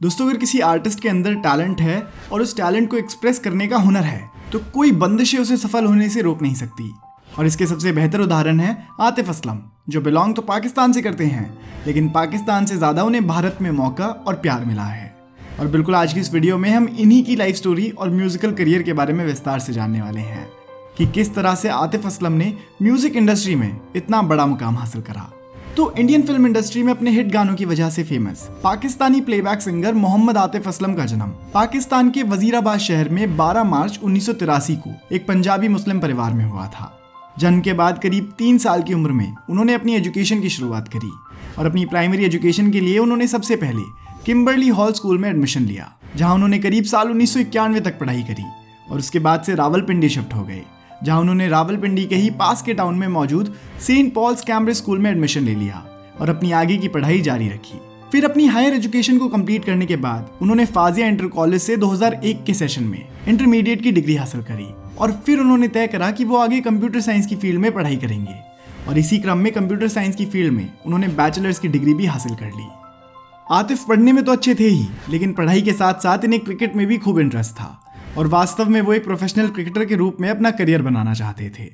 दोस्तों, अगर किसी आर्टिस्ट के अंदर टैलेंट है और उस टैलेंट को एक्सप्रेस करने का हुनर है तो कोई बंदिशें उसे सफल होने से रोक नहीं सकती। और इसके सबसे बेहतर उदाहरण है आतिफ असलम, जो बिलोंग तो पाकिस्तान से करते हैं, लेकिन पाकिस्तान से ज़्यादा उन्हें भारत में मौका और प्यार मिला है। और बिल्कुल आज की इस वीडियो में हम इन्हीं की लाइफ स्टोरी और म्यूजिकल करियर के बारे में विस्तार से जानने वाले हैं कि किस तरह से आतिफ असलम ने म्यूजिक इंडस्ट्री में इतना बड़ा मुकाम हासिल करा। तो इंडियन फिल्म इंडस्ट्री में अपने हिट गानों की वजह से famous Pakistani playback singer Mohammad Atif Aslam का जन्म पाकिस्तान के वजीराबाद शहर में 12 मार्च 1983 को एक पंजाबी मुस्लिम परिवार में हुआ था। जन्म के बाद करीब 3 साल की उम्र में उन्होंने अपनी एजुकेशन की शुरुआत करी और अपनी प्राइमरी एजुकेशन के लिए उन्होंने सबसे पहले किम्बरली हॉल स्कूल में एडमिशन लिया, जहां उन्होंने करीब साल 1991 तक पढ़ाई करी और उसके बाद से रावलपिंडी शिफ्ट हो गए, जहां उन्होंने रावलपिंडी के ही पास के टाउन में मौजूद सेंट पॉल्स कैम्ब्रिज स्कूल में एडमिशन ले लिया और अपनी आगे की पढ़ाई जारी रखी। फिर अपनी हायर एजुकेशन को कंप्लीट करने के बाद उन्होंने फाजिया इंटर कॉलेज से 2001 के सेशन में इंटरमीडिएट की डिग्री हासिल करी और फिर उन्होंने तय करा कि वो आगे कंप्यूटर साइंस की फील्ड में पढ़ाई करेंगे और इसी क्रम में कंप्यूटर साइंस की फील्ड में उन्होंने बैचलर्स की डिग्री भी हासिल कर ली। आतिफ पढ़ने में तो अच्छे थे ही, लेकिन पढ़ाई के साथ साथ इन्हें क्रिकेट में भी खूब इंटरेस्ट था और वास्तव में वो एक प्रोफेशनल क्रिकेटर के रूप में अपना करियर बनाना चाहते थे।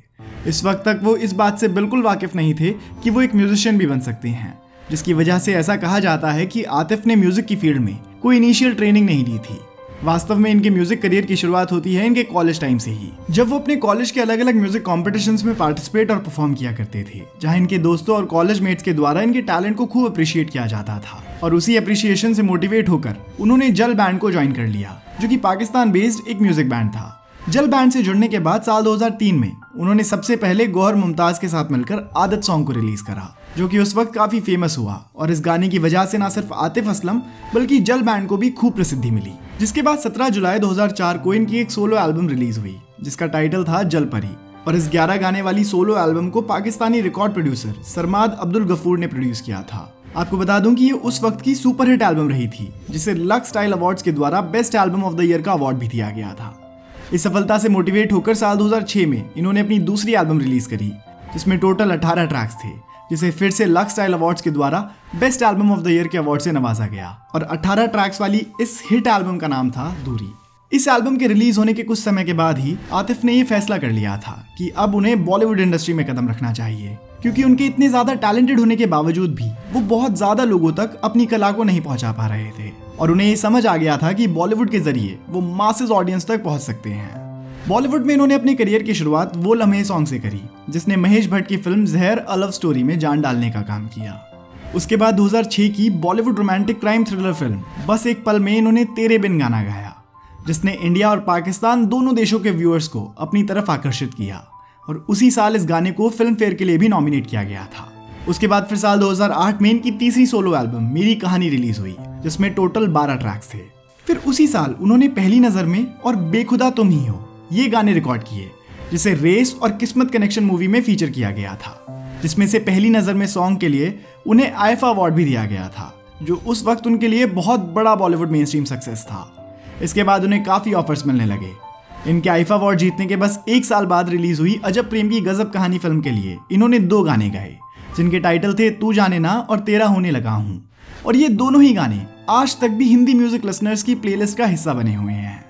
इस वक्त तक वो इस बात से बिल्कुल वाकिफ नहीं थे कि वो एक म्यूजिशियन भी बन सकते हैं, जिसकी वजह से ऐसा कहा जाता है कि आतिफ ने म्यूजिक की फील्ड में कोई इनिशियल ट्रेनिंग नहीं ली थी। वास्तव में इनके म्यूजिक करियर की शुरुआत होती है इनके कॉलेज टाइम से ही, जब वो अपने कॉलेज के अलग अलग म्यूजिक कॉम्पिटिशन्स में पार्टिसिपेट और परफॉर्म किया करते थे, जहां इनके दोस्तों और कॉलेज मेट्स के द्वारा इनके टैलेंट को खूब अप्रिशिएट किया जाता था। और उसी अप्रिशिएशन से मोटिवेट होकर उन्होंने जल बैंड को ज्वाइन कर लिया, जो कि पाकिस्तान बेस्ड एक म्यूजिक बैंड था। जल बैंड से जुड़ने के बाद साल 2003 में उन्होंने सबसे पहले गौहर मुमताज के साथ मिलकर आदत सॉन्ग को रिलीज करा, जो कि उस वक्त काफी फेमस हुआ और इस गाने की वजह से न सिर्फ आतिफ असलम बल्कि जल बैंड को भी खूब प्रसिद्धि मिली। जिसके बाद 17 जुलाई 2004 को इनकी एक सोलो एल्बम रिलीज हुई, जिसका टाइटल था जल परी। और इस 11 गाने वाली सोलो एल्बम को पाकिस्तानी रिकॉर्ड प्रोड्यूसर सरमाद अब्दुल गफूर ने प्रोड्यूस किया था। आपको बता दूं कि ये उस वक्त की सुपरहिट एल्बम रही थी, जिसे लक्स स्टाइल अवार्ड्स के द्वारा best album of the year का अवार्ड भी दिया गया था। इस सफलता से मोटिवेट होकर साल 2006 में इन्होंने अपनी दूसरी एल्बम रिलीज करी, जिसमें टोटल 18 ट्रैक्स थे, जिसे फिर से लक्स स्टाइल अवार्ड्स के द्वारा best album of the year के अवार्ड से नवाजा गया और 18 ट्रैक्स वाली इस हिट एल्बम का नाम था दूरी। इस एल्बम के रिलीज होने के कुछ समय के बाद ही आतिफ ने ये फैसला कर लिया था कि अब उन्हें बॉलीवुड इंडस्ट्री में कदम रखना चाहिए, क्योंकि उनके इतने ज्यादा टैलेंटेड होने के बावजूद भी वो बहुत ज्यादा लोगों तक अपनी कला को नहीं पहुंचा पा रहे थे और उन्हें ये समझ आ गया था कि बॉलीवुड के जरिए वो मासेस ऑडियंस तक पहुंच सकते हैं। बॉलीवुड में इन्होंने अपने करियर की शुरुआत वो लम्हे सॉन्ग से करी, जिसने महेश भट्ट की फिल्म जहर अ लव स्टोरी में जान डालने का काम किया। उसके बाद 2006 की Bollywood romantic crime thriller film बस एक पल में इन्होंने तेरे बिन गाना गाया, जिसने इंडिया और पाकिस्तान दोनों देशों के व्यूअर्स को अपनी तरफ आकर्षित किया और उसी साल इस गाने को फिल्म फेयर के लिए भी नॉमिनेट किया गया था। उसके बाद फिर साल 2008 में इनकी तीसरी सोलो एल्बम मेरी कहानी रिलीज हुई, जिसमें टोटल 12 ट्रैक्स थे। फिर उसी साल उन्होंने पहली नजर में और बेखुदा तुम ही हो ये गाने रिकॉर्ड किए, जिसे रेस और किस्मत कनेक्शन मूवी में फीचर किया गया था, जिसमें से पहली नजर में सॉन्ग के लिए उन्हें आईफा अवार्ड भी दिया गया था, जो उस वक्त उनके लिए बहुत बड़ा बॉलीवुड मेन स्ट्रीम सक्सेस था। इसके बाद उन्हें काफी ऑफर्स मिलने लगे। इनके आईफा अवार्ड जीतने के बस 1 साल बाद रिलीज हुई अजब प्रेम की गजब कहानी फिल्म के लिए इन्होंने 2 गाने गाए, जिनके टाइटल थे तू जाने ना और तेरा होने लगा हूं। और ये दोनों ही गाने आज तक भी हिंदी म्यूजिक लिसनर्स की प्लेलिस्ट का हिस्सा बने हुए हैं।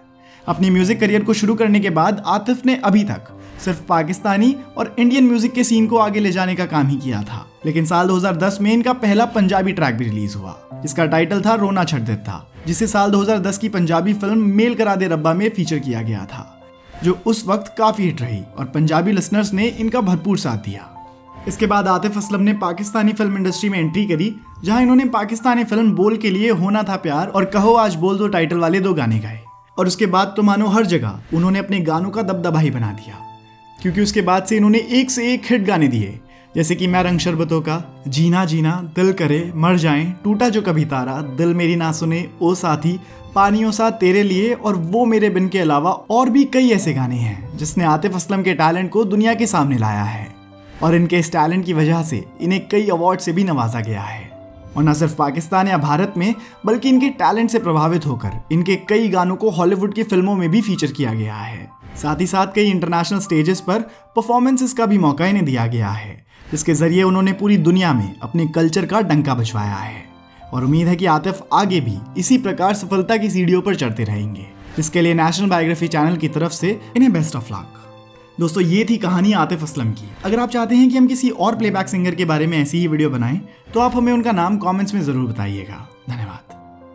अपनी म्यूजिक करियर को शुरू करने के बाद आतिफ ने अभी तक सिर्फ पाकिस्तानी और इंडियन म्यूजिक के सीन को आगे ले जाने का काम ही किया था, लेकिन साल 2010 में इनका पहला पंजाबी ट्रैक भी रिलीज हुआ, जिसका टाइटल था रोना छड़ देता, जिसे साल 2010 की पंजाबी फिल्म मेल करा दे रब्बा में फीचर किया गया था, जो उस वक्त काफी हिट रही और पंजाबी लिसनर्स ने इनका भरपूर साथ दिया। इसके बाद आतिफ असलम ने पाकिस्तानी फिल्म इंडस्ट्री में एंट्री करी, जहां इन्होंने पाकिस्तानी फिल्म बोल के लिए होना था प्यार और कहो आज बोल दो टाइटल वाले 2 गाने गाए। और उसके बाद तो मानो हर जगह उन्होंने अपने गानों का दबदबा ही बना दिया, क्योंकि उसके बाद से इन्होंने एक से एक हिट गाने दिए, जैसे कि मैं रंग शरबतों का, जीना जीना, दिल करे, मर जाएं, टूटा जो कभी तारा, दिल मेरी ना सुने, ओ साथी, पानियों सा तेरे लिए और वो मेरे बिन के अलावा और भी कई ऐसे गाने हैं जिसने आतिफ असलम के टैलेंट को दुनिया के सामने लाया है। और इनके इस टैलेंट की वजह से इन्हें कई अवार्ड से भी नवाजा गया है और न सिर्फ पाकिस्तान या भारत में बल्कि इनके टैलेंट से प्रभावित होकर इनके कई गानों को हॉलीवुड की फिल्मों में भी फीचर किया गया है। साथ ही साथ कई इंटरनेशनल स्टेजेस पर परफॉर्मेंसेस का भी मौका इन्हें दिया गया है, जिसके जरिए उन्होंने पूरी दुनिया में अपने कल्चर का डंका बजवाया है। और उम्मीद है कि आतिफ आगे भी इसी प्रकार सफलता की सीढ़ियों पर चढ़ते रहेंगे, जिसके लिए नेशनल बायोग्राफी चैनल की तरफ से इन्हें बेस्ट ऑफ लक। दोस्तों ये थी कहानी आतिफ असलम की। अगर आप चाहते हैं कि हम किसी और प्लेबैक सिंगर के बारे में ऐसी ही वीडियो बनाएं तो आप हमें उनका नाम कमेंट्स में जरूर बताइएगा। धन्यवाद।